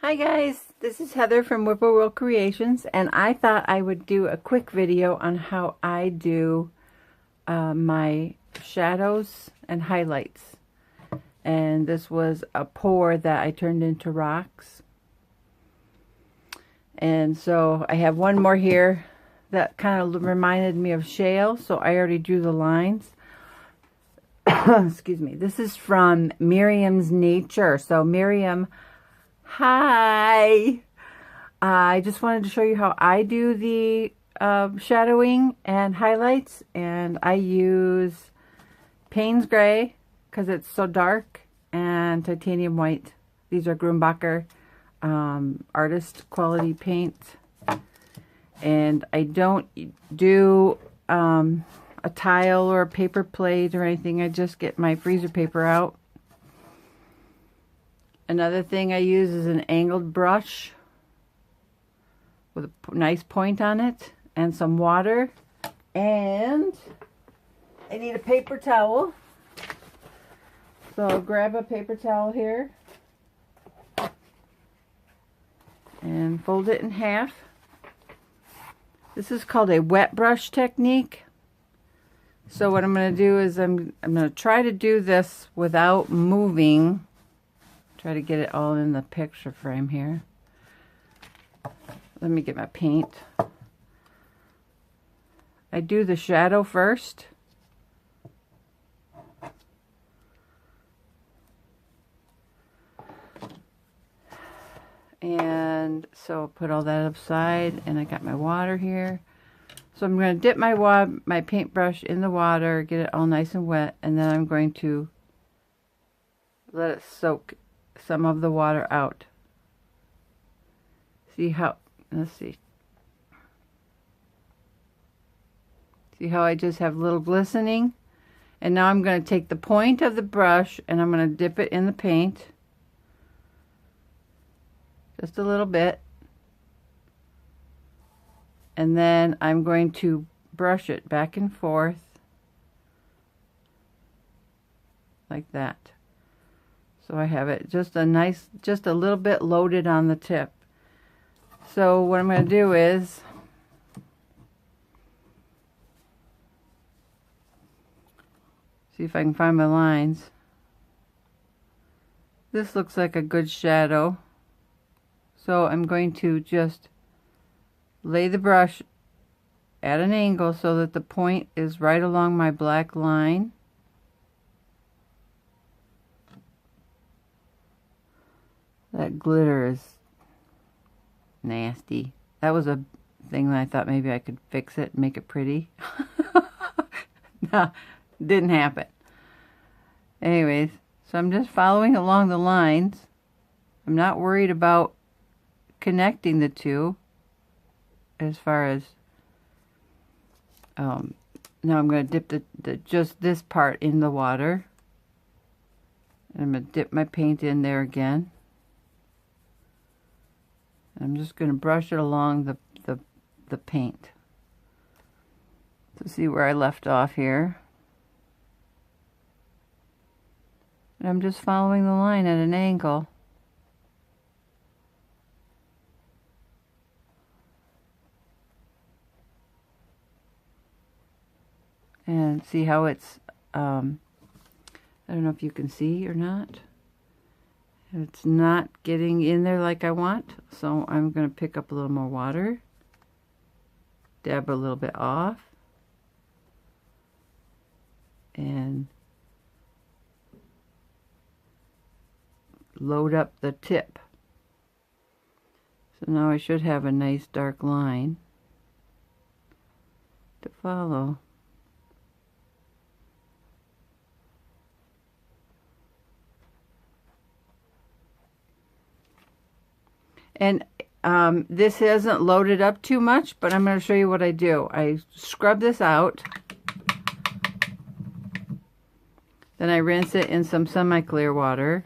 Hi guys, this is Heather from Whippoorwill Creations, and I thought I would do a quick video on how I do my shadows and highlights. And this was a pour that I turned into rocks. And so I have one more here that kind of reminded me of shale, so I already drew the lines. Excuse me. This is from Miriam's Nature. So Miriam, hi! I just wanted to show you how I do the shadowing and highlights, and I use Payne's Gray because it's so dark, and Titanium White. These are Grumbacher artist quality paint, and I don't do a tile or a paper plate or anything. I just get my freezer paper out. Another thing I use is an angled brush with a nice point on it and some water, and I need a paper towel. So I'll grab a paper towel here and fold it in half. This is called a wet brush technique. So what I'm going to do is I'm going to try to do this without moving. Try to get it all in the picture frame here. Let me get my paint. I do the shadow first. And so I'll put all that aside, and I got my water here. So I'm going to dip my paintbrush in the water, get it all nice and wet, and then I'm going to let it soak some of the water out. See how, let's see. See how I just have a little glistening? And now I'm going to take the point of the brush and I'm going to dip it in the paint. Just a little bit. And then I'm going to brush it back and forth like that. So I have it just a little bit loaded on the tip. So what I'm going to do is see if I can find my lines. This looks like a good shadow. So I'm going to just lay the brush at an angle so that the point is right along my black line. That glitter is nasty. That was a thing that I thought maybe I could fix it and make it pretty. No, didn't happen. Anyways, so I'm just following along the lines. I'm not worried about connecting the two as far as now I'm going to dip just this part in the water. And I'm going to dip my paint in there again. I'm just going to brush it along the paint to see where I left off here. And I'm just following the line at an angle. And see how it's, I don't know if you can see or not. It's not getting in there like I want, so I'm going to pick up a little more water, dab a little bit off, and load up the tip. So now I should have a nice dark line to follow. And this hasn't loaded up too much, but I'm going to show you what I do. I scrub this out. Then I rinse it in some semi-clear water.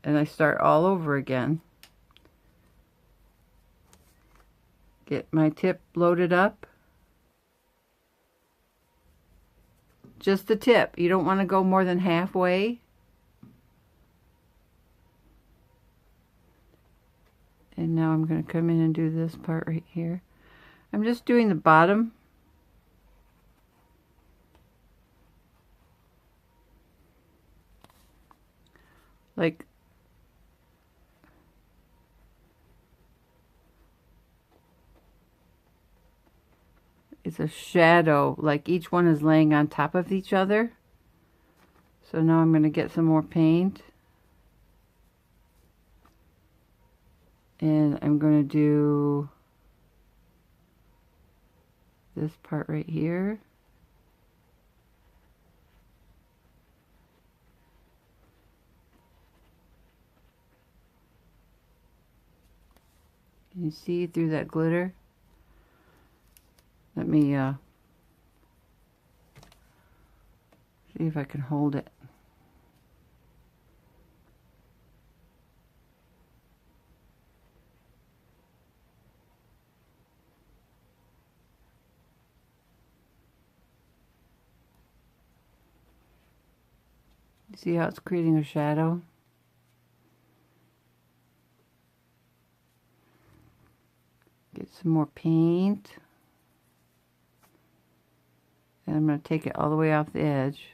And I start all over again. Get my tip loaded up. Just the tip. You don't want to go more than halfway. And now I'm going to come in and do this part right here. I'm just doing the bottom. Like it's a shadow, like each one is laying on top of each other. So now I'm going to get some more paint. And I'm going to do this part right here. Can you see through that glitter? Let me see if I can hold it. See how it's creating a shadow? Get some more paint. And I'm going to take it all the way off the edge.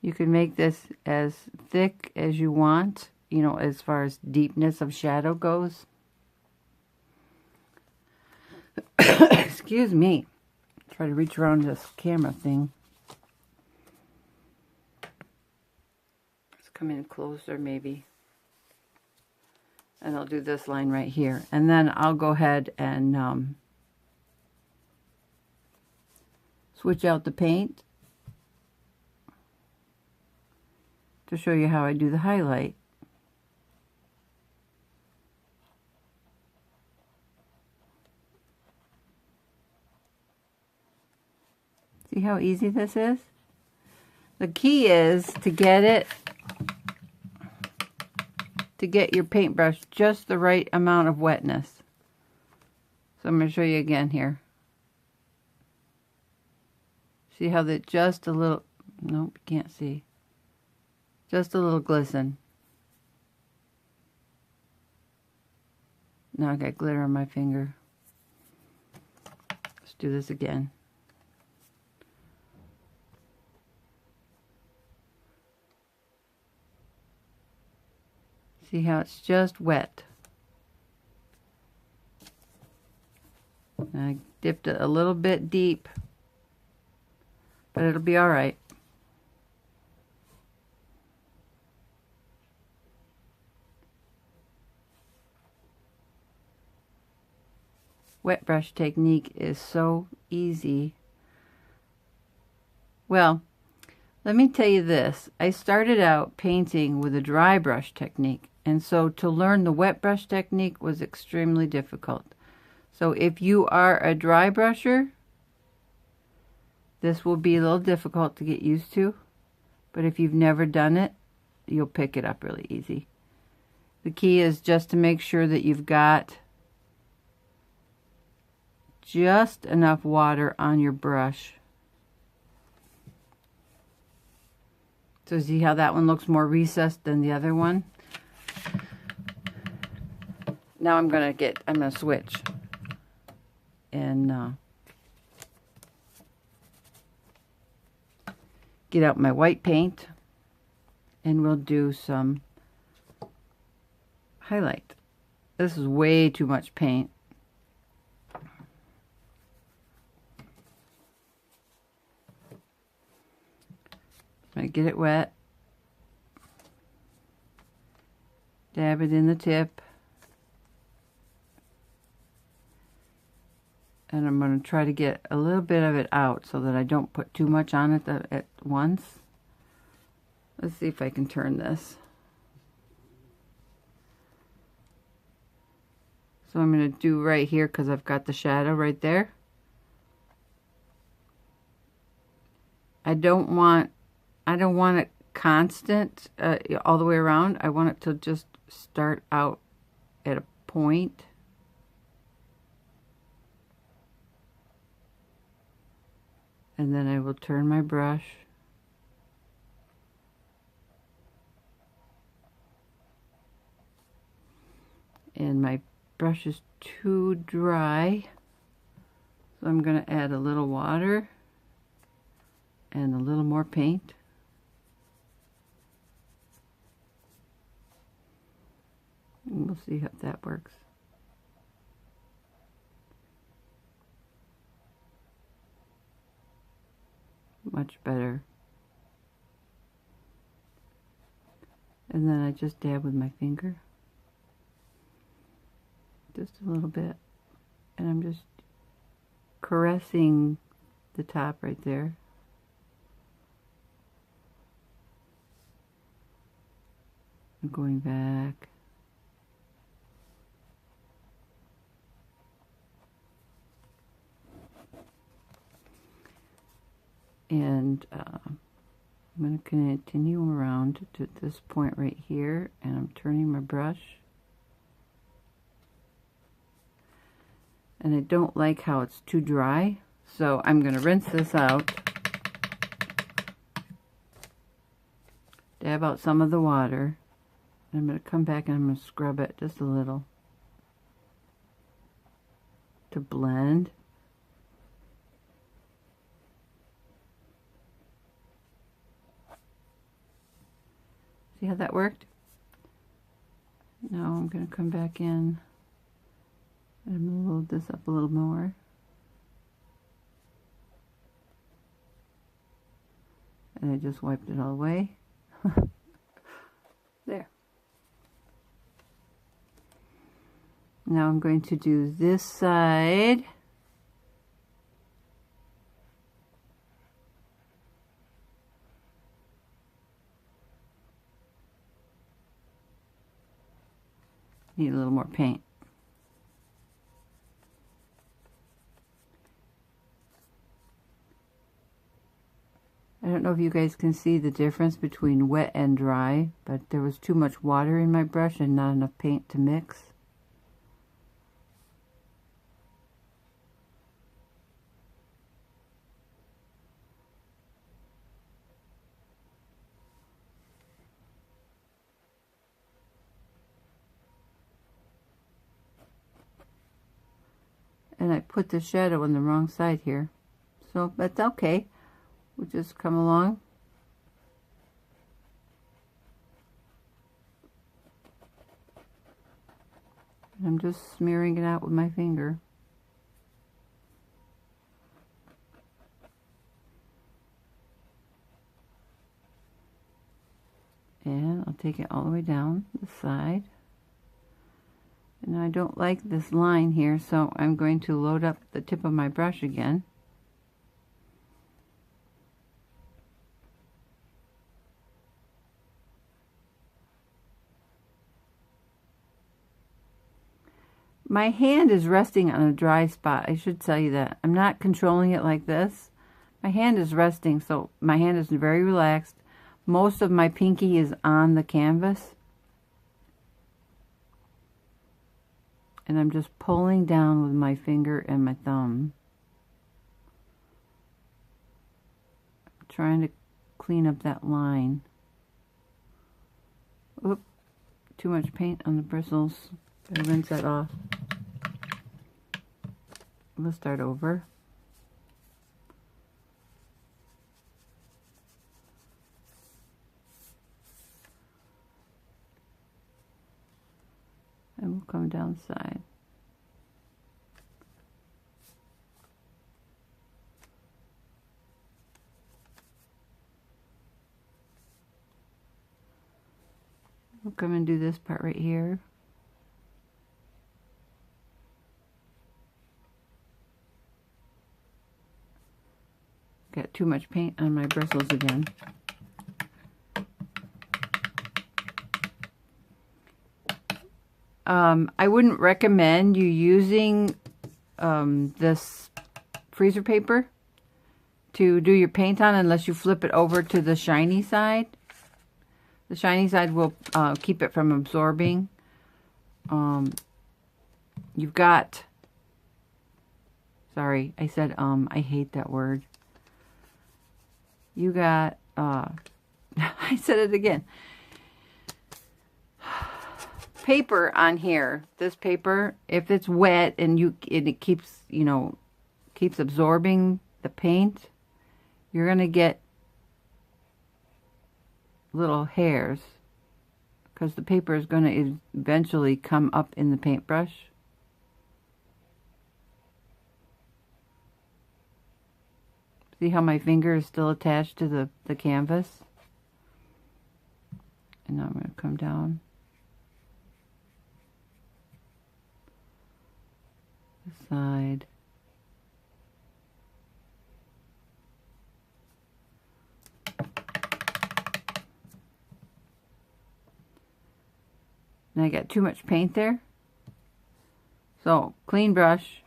You can make this as thick as you want, you know, as far as deepness of shadow goes. Excuse me. Try to reach around this camera thing. Let's come in closer maybe. And I'll do this line right here. And then I'll go ahead and switch out the paint to show you how I do the highlight. See how easy this is? The key is to get your paintbrush just the right amount of wetness. So I'm going to show you again here. See how that just a little, nope, you can't see. Just a little glisten. Now I got glitter on my finger. Let's do this again. See how it's just wet. And I dipped it a little bit deep, but it'll be all right. Wet brush technique is so easy. Well, let me tell you this. I started out painting with a dry brush technique. And so to learn the wet brush technique was extremely difficult. So if you are a dry brusher, this will be a little difficult to get used to. But if you've never done it, you'll pick it up really easy. The key is just to make sure that you've got just enough water on your brush. So see how that one looks more recessed than the other one? Now I'm gonna switch and get out my white paint, and we'll do some highlight. This is way too much paint. I get it wet, dab it in the tip, and I'm going to try to get a little bit of it out so that I don't put too much on it at once. Let's see if I can turn this. So I'm going to do right here because I've got the shadow right there. I don't want it constant all the way around. I want it to just start out at a point. And then I will turn my brush And my brush is too dry, so I'm going to add a little water and a little more paint. And we'll see how that works. Much better. And then I just dab with my finger. Just a little bit. And I'm just caressing the top right there. I'm going back. And I'm going to continue around to this point right here, and I'm turning my brush. And I don't like how it's too dry, so I'm going to rinse this out. Dab out some of the water. And I'm going to come back and I'm going to scrub it just a little to blend. See how that worked? Now I'm going to come back in and I'm going to load this up a little more. And I just wiped it all away. There. Now I'm going to do this side. Need a little more paint. I don't know if you guys can see the difference between wet and dry, but there was too much water in my brush and not enough paint to mix. And I put the shadow on the wrong side here. So that's okay. We'll just come along. And I'm just smearing it out with my finger. And I'll take it all the way down the side. And I don't like this line here, so I'm going to load up the tip of my brush again. My hand is resting on a dry spot. I should tell you that. I'm not controlling it like this. My hand is resting, so my hand is very relaxed. Most of my pinky is on the canvas. And I'm just pulling down with my finger and my thumb. I'm trying to clean up that line. Oop, too much paint on the bristles. Gotta rinse that off. We'll start over. And we'll come down the side. We'll come and do this part right here. Got too much paint on my bristles again. I wouldn't recommend you using this freezer paper to do your paint on unless you flip it over to the shiny side. The shiny side will keep it from absorbing. You've got, sorry, I said I hate that word. You got, I said it again. paper on here, this paper, if it's wet and it keeps, you know, keeps absorbing the paint, you're going to get little hairs because the paper is going to eventually come up in the paintbrush. See how my finger is still attached to the canvas? And now I'm going to come down the side. And I got too much paint there. So, clean brush.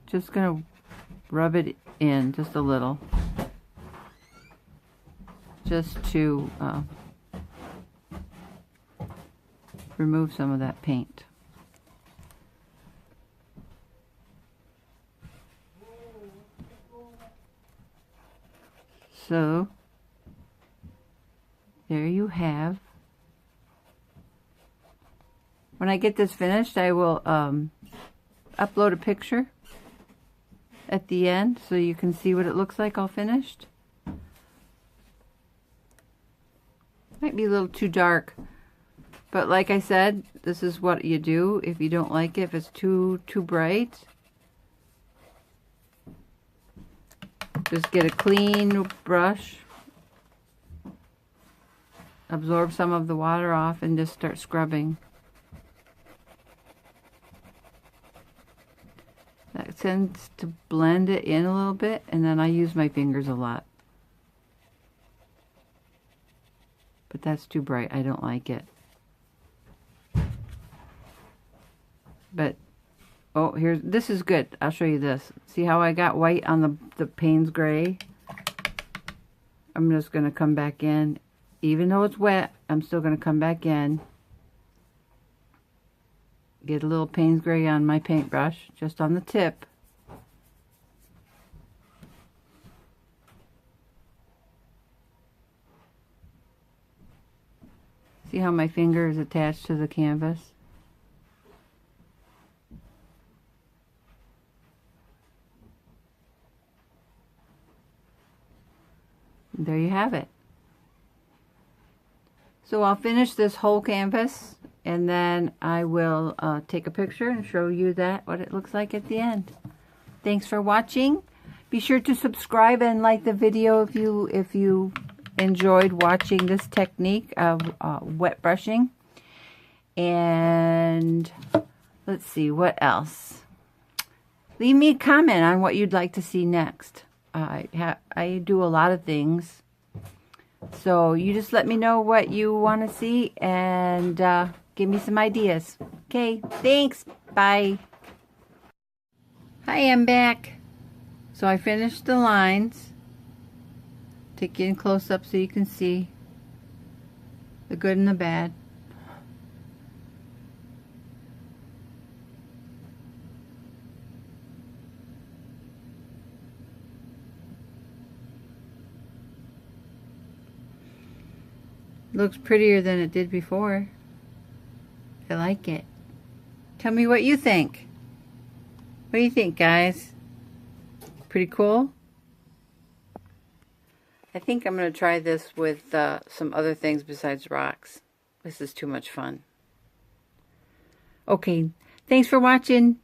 Just going to rub it in just a little, just to remove some of that paint. So there you have. When I get this finished, I will upload a picture at the end so you can see what it looks like all finished. Might be a little too dark, but like I said, this is what you do if you don't like it. If it's too bright, just get a clean brush, absorb some of the water off, and just start scrubbing. That tends to blend it in a little bit, and then I use my fingers a lot. But that's too bright. I don't like it. But, oh, this is good. I'll show you this. See how I got white on the Payne's Gray? I'm just going to come back in. Even though it's wet, I'm still going to come back in. Get a little Payne's Gray on my paintbrush, just on the tip. See how my finger is attached to the canvas? There you have it. So I'll finish this whole canvas, and then I will take a picture and show you what it looks like at the end. Thanks for watching. Be sure to subscribe and like the video if you enjoyed watching this technique of wet brushing. And let's see, what else? Leave me a comment on what you'd like to see next. I do a lot of things. So you just let me know what you want to see and give me some ideas. Okay, thanks. Bye. Hi, I'm back. So I finished the lines. Take you in close up so you can see the good and the bad. Looks prettier than it did before. I like it. Tell me what you think. What do you think, guys? Pretty cool? I think I'm going to try this with some other things besides rocks. This is too much fun. Okay, thanks for watching.